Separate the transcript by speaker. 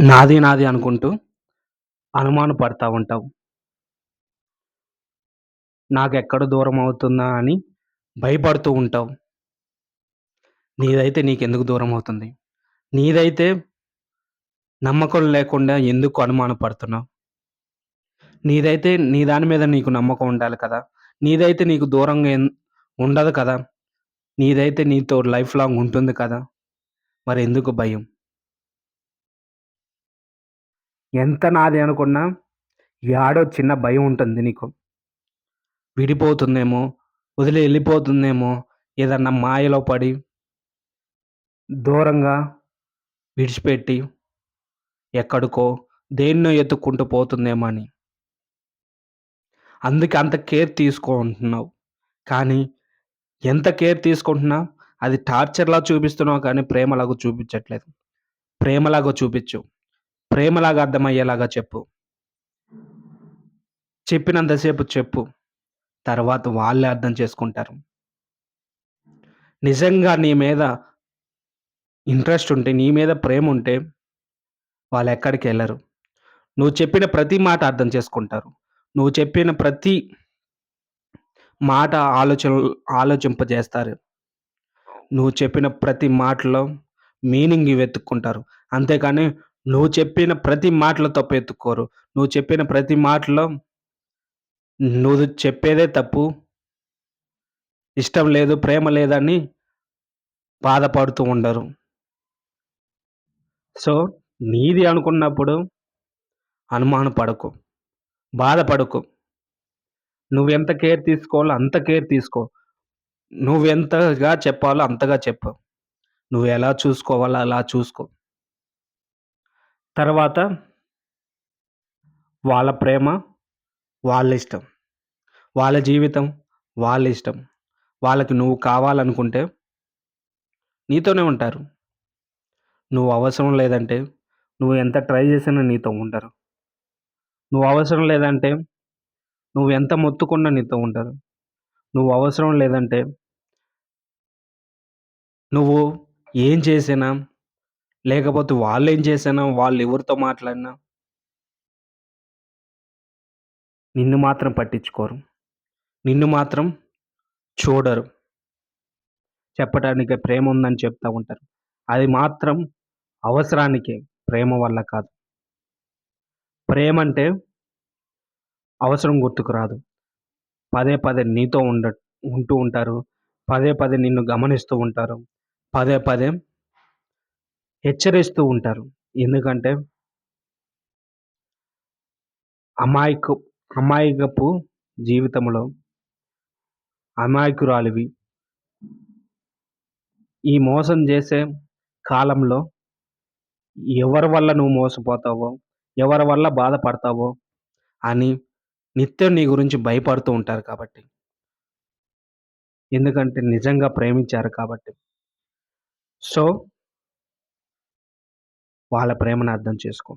Speaker 1: నాది నాది అనుకుంటూ అనుమాన పడతా ఉంటావు. నాకెక్కడ దూరమవుతుందా అని భయపడుతూ ఉంటావు. నీదైతే నీకెందుకు దూరమవుతుంది? నీదైతే నమ్మకం లేకుండా ఎందుకు అనుమాన పడుతున్నావు? నీదైతే నీ దాని మీద నీకు నమ్మకం ఉండాలి కదా! నీదైతే నీకు దూరంగా ఉండదు కదా! నీదైతే నీతో లైఫ్ లాంగ్ ఉంటుంది కదా! మరెందుకు భయం? ఎంత నాది అనుకున్నా యాడో చిన్న భయం ఉంటుంది నీకు. విడిపోతుందేమో, వదిలి ఎళ్ళిపోతుందేమో, ఏదన్నా మాయలో పడి, దూరంగా విడిచిపెట్టి, ఎక్కడికో దేన్నో ఎతుక్కుంటూ పోతుందేమో అని. అందుకే అంత కేర్ తీసుకుంటున్నావు. కానీ ఎంత కేర్ తీసుకుంటున్నా అది టార్చర్‌లా చూపిస్తున్నావు కానీ ప్రేమలాగా చూపించట్లేదు. ప్రేమలాగా చూపిచ్చు. ప్రేమలాగా అర్థమయ్యేలాగా చెప్పు. చెప్పినంత సేపు చెప్పు. తర్వాత వాళ్ళే అర్థం చేసుకుంటారు. నిజంగా నీ మీద ఇంట్రెస్ట్ ఉంటే, నీ మీద ప్రేముంటే వాళ్ళెక్కడికెళ్ళరు. నువ్వు చెప్పిన ప్రతి మాట అర్థం చేసుకుంటారు. నువ్వు చెప్పిన ప్రతి మాట ఆలోచింపజేస్తారు. నువ్వు చెప్పిన ప్రతి మాటలో మీనింగ్ వెతుక్కుంటారు. అంతేకాని నువ్వు చెప్పిన ప్రతి మాటలో తప్పు ఎతుక్కోరు. నువ్వు చెప్పిన ప్రతి మాటలో నువ్వు చెప్పేదే తప్పు, ఇష్టం లేదు, ప్రేమ లేదని బాధపడుతూ ఉండరు. సో, నీది అనుకున్నప్పుడు అనుమాన పడకు. బాధపడకు. నువ్వెంత కేర్ తీసుకోవాలో అంత కేర్ తీసుకో. నువ్వెంతగా చెప్పాలో అంతగా చెప్పు. నువ్వెలా చూసుకోవాలో అలా చూసుకో. తర్వాత వాళ్ళ ప్రేమ వాళ్ళిష్టం. వాళ్ళ జీవితం వాళ్ళిష్టం. వాళ్ళకి నువ్వు కావాలనుకుంటే నీతోనే ఉంటారు. నువ్వు అవసరం లేదంటే నువ్వు ఎంత ట్రై చేసినా నీతో ఉండరు. నువ్వు అవసరం లేదంటే నువ్వెంత మొత్తుకున్నా నీతో ఉండరు. నువ్వు అవసరం లేదంటే నువ్వు ఏం చేసినా, లేకపోతే వాళ్ళేం చేసినా, వాళ్ళెవరితో మాట్లాడినా నిన్ను మాత్రం పట్టించుకోరు. నిన్ను మాత్రం చూడరు. చెప్పటానికి ప్రేముందని చెప్తా ఉంటారు. అది మాత్రం అవసరానికే. ప్రేమ వల్ల కాదు. ప్రేమంటే అవసరం గుర్తుకు రాదు. పదే పదే నీతో ఉంటూ ఉంటారు. పదే పదే నిన్ను గమనిస్తూ ఉంటారు. పదే పదే హెచ్చరిస్తూ ఉంటారు. ఎందుకంటే అమాయకు అమాయకపు జీవితంలో అమాయకురాలివి. ఈ మోసం జేసే కాలంలో ఎవరి వల్ల నువ్వు మోసపోతావో, ఎవరి వల్ల బాధపడతావో అని నిత్యం నీ గురించి భయపడుతూ ఉంటారు కాబట్టి. ఎందుకంటే నిజంగా ప్రేమించారు కాబట్టి. సో, వాళ్ళ ప్రేమను అర్థం చేసుకో.